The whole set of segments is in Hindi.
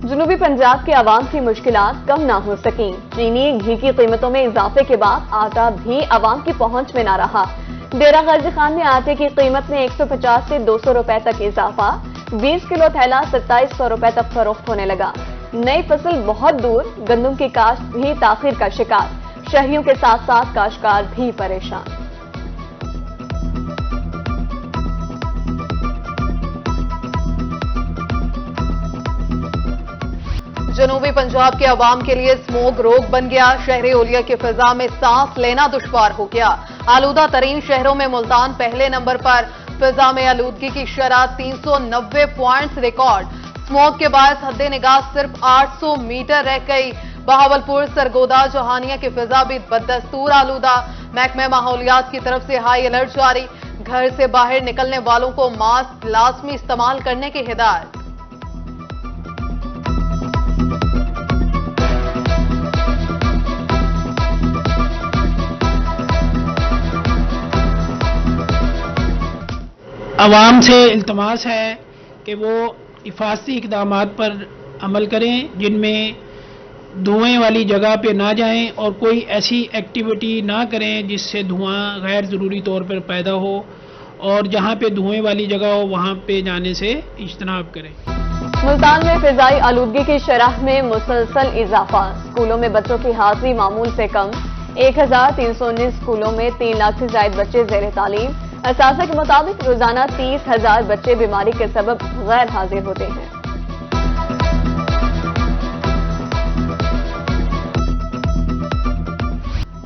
जनूबी पंजाब के आवाम की मुश्किलात कम ना हो सकी। चीनी घी की कीमतों में इजाफे के बाद आटा भी आवाम की पहुंच में ना रहा। डेरा गाजी खान में आटे की कीमत में 150 से 200 रुपए तक इजाफा। 20 किलो थैला 2700 रुपए तक फरोख्त होने लगा। नई फसल बहुत दूर, गंदम की काश्त भी ताखिर का शिकार। शहरियों के साथ साथ काश्तकार भी परेशान। जनूबी पंजाब के अवाम के लिए स्मोक रोग बन गया। शहरी ओलिया की फिजा में सांस लेना दुश्वार हो गया। आलूदा तरीन शहरों में मुल्तान पहले नंबर पर। फिजा में आलूदगी की शरह 390 पॉइंट्स रिकॉर्ड। स्मोक के बायस हद्दे निगाह सिर्फ 800 मीटर रह गई। बहावलपुर, सरगोदा, चौहानिया की फिजा भी बदस्तूर आलूदा। महकमे माहौलियात की तरफ से हाई अलर्ट जारी। घर से बाहर निकलने वालों को मास्क लाजमी इस्तेमाल करने की हिदायत। अवाम से इल्तमास है कि वो हिफाजती इक़दामात पर अमल करें, जिनमें धुएं वाली जगह पे ना जाएं और कोई ऐसी एक्टिविटी ना करें जिससे धुआं गैर ज़रूरी तौर पर पैदा हो, और जहां पे धुएं वाली जगह हो वहां पे जाने से इज्तनाब करें। मुल्तान में फिजाई आलूदगी की शरह में मुसलसल इजाफा। स्कूलों में बच्चों की हाजिरी मामूल से कम। 1319 स्कूलों में 3 लाख से ज्यादा बच्चे ज़ेर तालीम। असासा के मुताबिक रोजाना 30,000 बच्चे बीमारी के सबब गैर हाजिर होते हैं।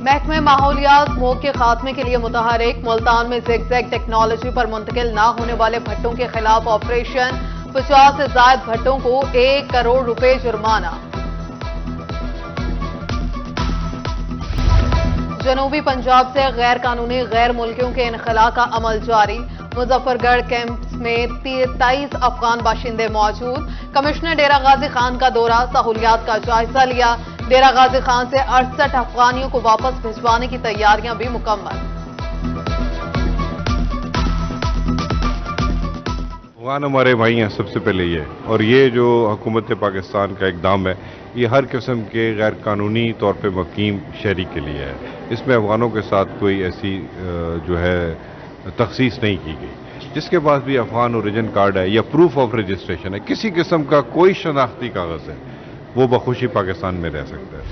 महकमे माहौलियात स्मोक के खात्मे के लिए मुतहरिक। मुल्तान में ज़िगज़ैग टेक्नोलॉजी पर मुंतकिल ना होने वाले भट्टों के खिलाफ ऑपरेशन। 50 से ज्यादा भट्टों को 1 करोड़ रुपए जुर्माना। जनूबी पंजाब से गैर कानूनी गैर मुल्कियों के इनखला का अमल जारी। मुजफ्फरगढ़ कैंप्स में 23 अफगान बाशिंदे मौजूद। कमिश्नर डेरा गाजी खान का दौरा, सहूलियात का जायजा लिया। डेरा गाजी खान से 68 अफगानियों को वापस भिजवाने की तैयारियां भी मुकम्मल। अफगान हमारे भाई हैं सबसे पहले ये, और ये जो हुकूमत पाकिस्तान का इकदाम है ये हर किस्म के गैर कानूनी तौर पे मुकीम शहरी के लिए है। इसमें अफगानों के साथ कोई ऐसी जो है तखसीस नहीं की गई। जिसके पास भी अफगान ओरिजिन कार्ड है या प्रूफ ऑफ रजिस्ट्रेशन है, किसी किस्म का कोई शनाख्ती कागज है, वो बखुशी पाकिस्तान में रह सकता है।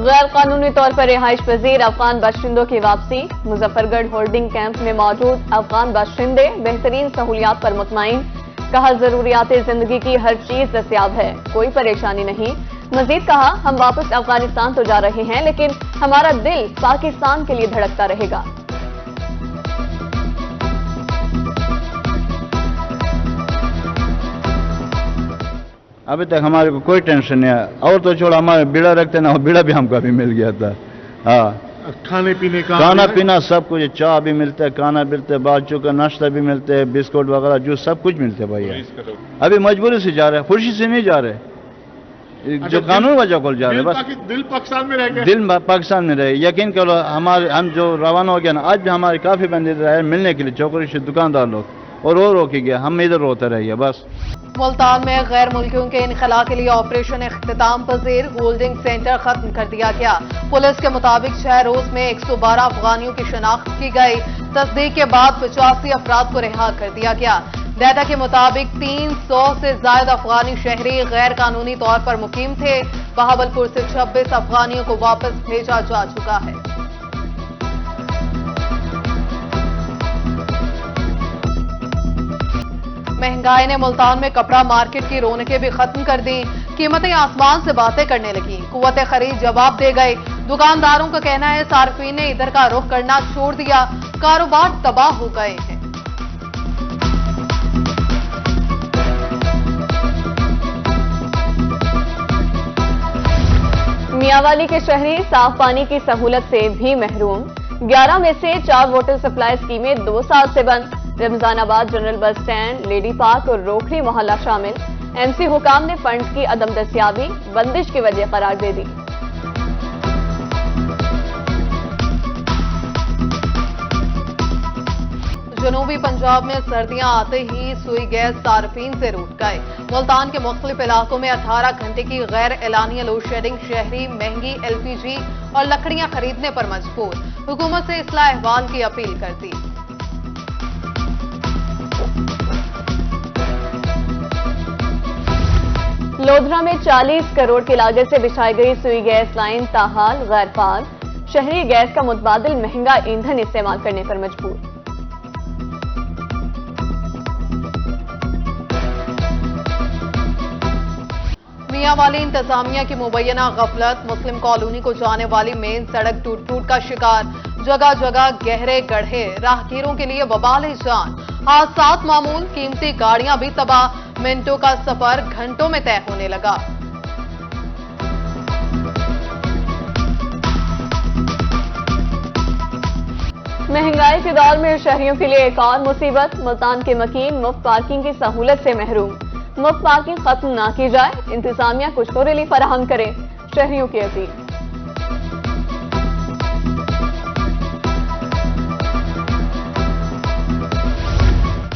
गैर कानूनी तौर पर रिहाइश पजीर अफगान बाशिंदों की वापसी। मुजफ्फरगढ़ होल्डिंग कैंप में मौजूद अफगान बाशिंदे बेहतरीन सहूलियात पर मुतमईन। कहा, जरूरियात जिंदगी की हर चीज दस्तयाब है, कोई परेशानी नहीं। मजीद कहा, हम वापस अफगानिस्तान तो जा रहे हैं लेकिन हमारा दिल पाकिस्तान के लिए धड़कता रहेगा। अभी तक हमारे को कोई टेंशन नहीं है। और तो छोड़ा, हमारे बीड़ा रखते ना, बीड़ा भी हमको अभी मिल गया था। हाँ, खाने पीने का, खाना पीना सब कुछ, चाय भी मिलता है, खाना मिलता है, बाजू का नाश्ता भी मिलता है, बिस्कुट वगैरह जूस सब कुछ मिलता है भाई। अभी मजबूरी से जा रहे हैं, खुशी से नहीं जा रहे। जो कानून वजह को जा रहे हैं, बस दिल पाकिस्तान में रह गए। दिल पाकिस्तान में रहे। यकीन करो, हम जो रवाना हो गया ना, आज भी हमारे काफी बंदे रहे मिलने के लिए, चौकरी से दुकानदार लोग, और रो के गया, हम इधर रोते रहिए बस। मुल्तान में गैर मुल्कियों के इनखला के लिए ऑपरेशन इख्तिताम पजीर। होल्डिंग सेंटर खत्म कर दिया गया। पुलिस के मुताबिक 6 रोज में 112 अफगानियों की शनाख्त की गई। तस्दीक के बाद 85 अफराद को रिहा कर दिया गया। डाटा के मुताबिक 300 से ज्यादा अफगानी शहरी गैर कानूनी तौर पर मुकीम थे। बहावलपुर से 26 अफगानियों को वापस भेजा जा चुका है। महंगाई ने मुल्तान में कपड़ा मार्केट की रौनकें भी खत्म कर दी। कीमतें आसमान से बातें करने लगी। कुव्वत खरीद जवाब दे गए। दुकानदारों का कहना है सार्फिन ने इधर का रुख करना छोड़ दिया, कारोबार तबाह हो गए हैं। मियांवाली के शहरी साफ पानी की सहूलत से भी महरूम। 11 में से 4 वाटर सप्लाई स्कीमें 2 साल से बंद। Ramzanabad general bus stand, lady park और रोखड़ी मोहल्ला शामिल। एमसी हुकाम ने फंड्स की अदम दस्तियाबी बंदिश की वजह करार दे दी। जनूबी पंजाब में सर्दियां आते ही सुई गैस सार्फिन से रूठ गए। मुल्तान के मुख्तलिफ इलाकों में 18 घंटे की गैर एलानिया लोड शेडिंग, शहरी महंगी LPG और लकड़ियां खरीदने पर मजबूर। हुकूमत से इस्लाह अहवाल की अपील कर दी। लोधरा में 40 करोड़ की लागत से बिछाई गई सुई गैस लाइन ताहाल गैर फाल। शहरी गैस का मुतबादिल महंगा ईंधन इस्तेमाल करने पर मजबूर। मियांवाली इंतजामिया की मुबैना गफलत, मुस्लिम कॉलोनी को जाने वाली मेन सड़क टूट का शिकार। जगह जगह गहरे गड्ढे, राहगीरों के लिए वबाल जान। हादसात मामूल, कीमती गाड़ियां भी तबाह। मिनटों का सफर घंटों में तय होने लगा। महंगाई के दौर में शहरियों के लिए एक और मुसीबत। मुल्तान के मकीन मुफ्त पार्किंग की सहूलत से महरूम। मुफ्त पार्किंग खत्म ना की जाए, इंतजामिया कुछ तो रिलीफ फराहम करे, शहरियों की अपील।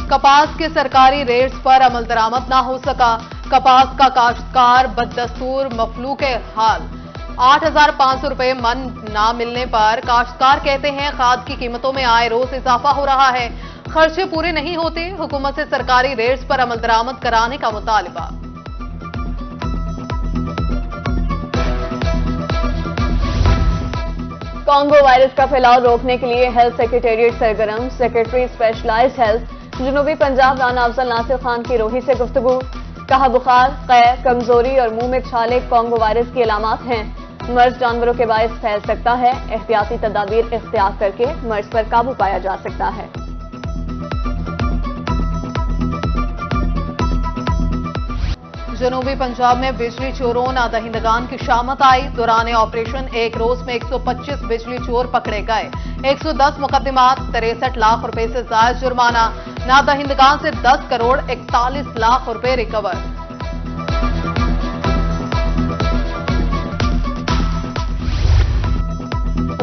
कपास के सरकारी रेट्स पर अमल दरामद ना हो सका। कपास का काश्तकार बददस्तूर मफलूक हाल। 8,500 रुपए मन ना मिलने पर काश्तकार कहते हैं खाद की कीमतों में आए रोज इजाफा हो रहा है, खर्चे पूरे नहीं होते। हुकूमत से सरकारी रेट्स पर अमल दरामद कराने का मुतालबा। कांगो वायरस का फैलाव रोकने के लिए हेल्थ सेक्रेटेरिएट सरगर्म। सेक्रेटरी स्पेशलाइज्ड हेल्थ जनूबी पंजाब राना अफजल नासिर खान की रोही से गुफ्तगू। कहा बुखार, कै, कमजोरी और मुंह में छाले कांगो वायरस की अलामात हैं। मर्ज जानवरों के बायस फैल सकता है, एहतियाती तदाबीर इख्तियार करके मर्ज पर काबू पाया जा सकता है। जनूबी पंजाब में बिजली चोरों नादहिंदगान की शामत आई। दौरान ऑपरेशन एक रोज में 125 बिजली चोर पकड़े गए। 110 मुकदमात, 63 लाख रुपए से जायद जुर्माना। नादहिंदगान से 10 करोड़ 41 लाख रुपए रिकवर।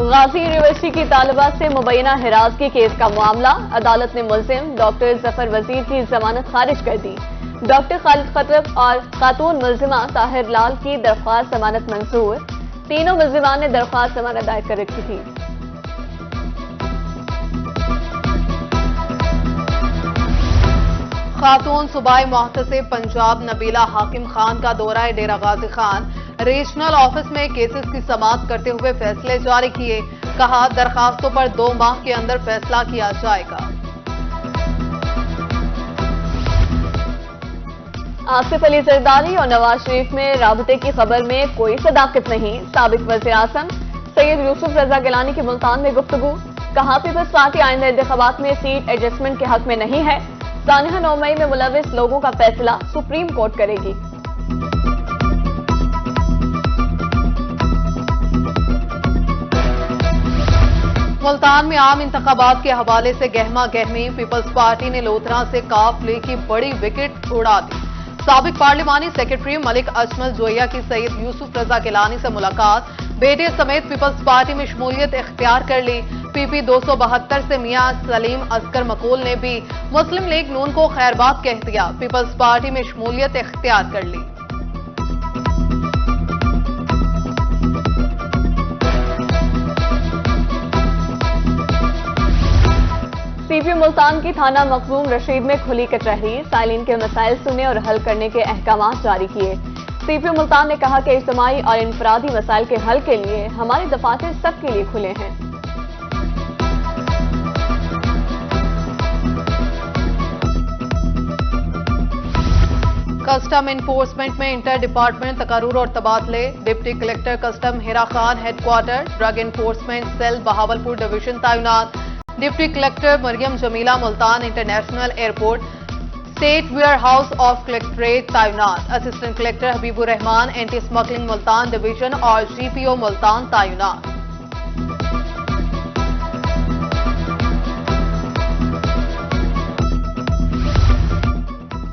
गाजी यूनिवर्सिटी की तालिबा से मुबैना हिरासगी केस का मामला। अदालत ने मुलजिम डॉक्टर जफर वजीर की जमानत खारिज कर दी। डॉक्टर खालिद खतरब और खातून मुलजिमा ताहिर लाल की दरख्वास्त जमानत मंजूर। तीनों मुलजिमान ने दरख्वास्त जमानत दायर कर रखी थी। खातून सूबाई मुहतसिब पंजाब नबीला हाकिम खान का दौरा डेरा गाजी खान। रीजनल ऑफिस में केसेस की समाअत करते हुए फैसले जारी किए। कहा दरखास्तों पर 2 माह के अंदर फैसला किया जाएगा। आसिफ अली जरदारी और नवाज शरीफ में राबते की खबर में कोई सदाकत नहीं। साबिक वज़ीर आज़म सैयद यूसुफ रजा गिलानी की मुल्तान में गुफ्तगू। कहा पीपल्स पार्टी आइंदा इंतखाबात में सीट एडजस्टमेंट के हक में नहीं है। सानिया 9 मई में मुलविस लोगों का फैसला सुप्रीम कोर्ट करेगी। मुल्तान में आम इंतखाबात के हवाले से गहमा गहमी। पीपल्स पार्टी ने लोधरा से काफिले की बड़ी विकेट उड़ा दी। साबिक पार्लिमानी सेक्रेटरी मलिक अजमल जोया की सैयद यूसुफ रजा गिलानी से मुलाकात। बेटे समेत पीपल्स पार्टी में शमूलियत इख्तियार कर ली। PP 272 से मियां सलीम असगर मकोल ने भी मुस्लिम लीग नून को खैरबाद कह दिया। पीपल्स पार्टी में शमूलियत इख्तियार कर ली। CP मुल्तान की थाना मखदूम रशीद में खुली कचहरी। साइलिन के मसाइल सुने और हल करने के अहकाम जारी किए। CP मुल्तान ने कहा कि इज्तिमाई और इनफरादी मसाइल के हल के लिए हमारे दफातर सबके लिए खुले हैं। कस्टम इन्फोर्समेंट में इंटर डिपार्टमेंट तकारूर और तबादले। Deputy collector custom Hira Khan headquarter, drug enforcement cell Bahawalpur division तैनात। Deputy collector Mariam Jamila Multan international airport state warehouse of collectorate तैनात। Assistant collector Habibur Rahman anti smuggling Multan division और GPO मुल्तान तैनात।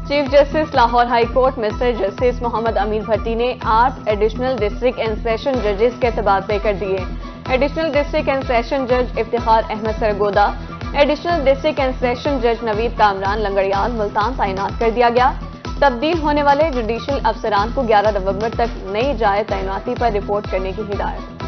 Chief justice Lahore high court mister justice Mohammad Amin Bhatti ने 8 एडिशनल डिस्ट्रिक्ट एंड सेशन जजेस के तबादले कर दिए। एडिशनल डिस्ट्रिक्ट एंड सेशन जज Iftikhar Ahmad Sargodha, additional district and session जज नवीद कामरान लंगड़ियाल मुल्तान तैनात कर दिया गया। तब्दील होने वाले जुडिशल अफसरान को 11 नवंबर तक नई जाए तैनाती पर रिपोर्ट करने की हिदायत।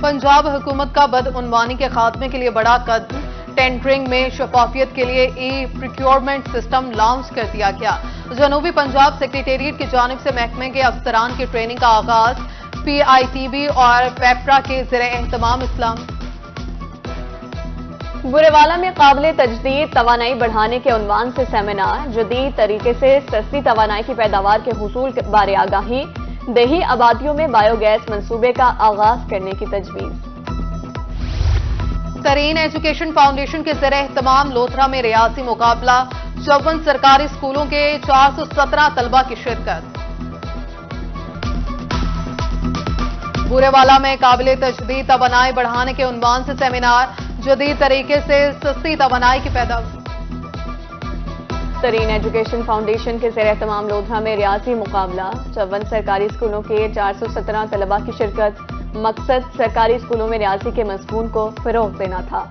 पंजाब हुकूमत का बदउनवानी के खात्मे के लिए बड़ा कदम, टेंडरिंग में शफाफियत के लिए ई प्रोक्योरमेंट सिस्टम लॉन्च कर दिया गया। जनूबी पंजाब सेक्रेटेरिएट की जानिब से महकमे के अफसरान की ट्रेनिंग का आगाज, PITB और पेप्रा के ज़ेर-ए-एहतमाम इस्लाम। बुरेवाला में काबिल तजदीद तवानाई बढ़ाने के उन्वान से सेमिनार, जदीद तरीके से सस्ती तवानाई की पैदावार के हुसूल के बारे आगाही, देही आबादियों में बायोगैस मंसूबे का आगाज करने की तजवीज। तरीन एजुकेशन फाउंडेशन के ज़ेर-ए-एहतमाम लोथरा में रियासी मुकाबला, 54 सरकारी स्कूलों के 417 तलबा की शिरकत। बुरेवाला में काबिल तजदीद तवानाई बढ़ाने के उन्वान से सेमिनार, जदीद तरीके से सस्ती तवानाई की पैदावार। तरीन एजुकेशन फाउंडेशन के ज़ेर-ए-एहतमाम लोधरा में रियासी मुकाबला, 54 सरकारी स्कूलों के 417 तलबा की शिरकत। मकसद सरकारी स्कूलों में रियासी के मज़मून को फरोग देना था।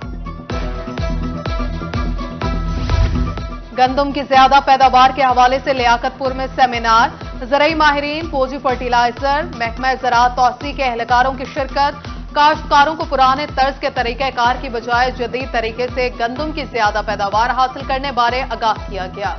गंदम की ज्यादा पैदावार के हवाले से लियाकतपुर में सेमिनार, ज़राई माहिरीन, फौजी फर्टिलाइजर, महकमा ज़राअत तौसी के एहलकारों की शिरकत। काश्तकारों को पुराने तर्ज के तरीक़ाकार की बजाय जदीद तरीके से गंदम की ज्यादा पैदावार हासिल करने बारे आगाह किया गया।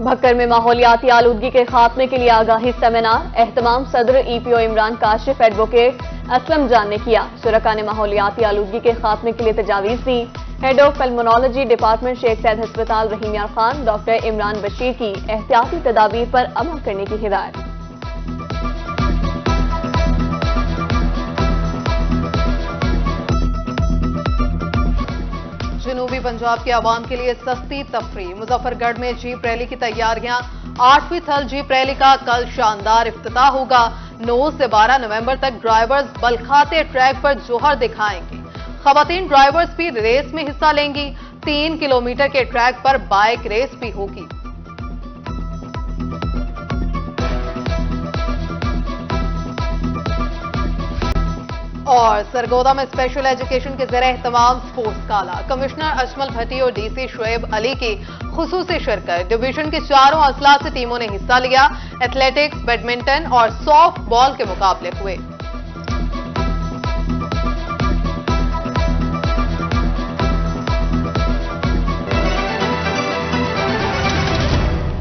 भक्कर में माहौलियाती आलूदगी के खात्मे के लिए आगाही सेमिनार, एहतमाम सदर EPO इमरान काशिफ एडवोकेट असलम जान ने किया। शुरका ने माहौलियाती आलूदगी के खात्मे के लिए तजावीज दी। Head of pulmonology department Sheikh Zayed अस्पताल रहीम यार खान डॉक्टर इमरान बशीर की एहतियाती तदाबीर पर अमल करने की हिदायत। जनूबी पंजाब के अवाम के लिए सस्ती तफरी, मुजफ्फरगढ़ में जीप रैली की तैयारियां। 8वीं थल जीप रैली का कल शानदार इफ्तिताह होगा। 9 से 12 नवंबर तक ड्राइवर्स बलखाते ट्रैक पर जोहर दिखाएंगे। खवातीन ड्राइवर्स भी रेस में हिस्सा लेंगी। 3 किलोमीटर के ट्रैक पर बाइक रेस भी होगी। और सरगोदा में स्पेशल एजुकेशन के ज़ेर-ए-एहतमाम स्पोर्ट्स गाला, कमिश्नर अजमल भट्टी और DC शुएब अली की खुसूसी शिरकत। डिवीजन की चारों अजला से टीमों ने हिस्सा लिया। एथलेटिक्स, बैडमिंटन और सॉफ्ट बॉल के मुकाबले हुए।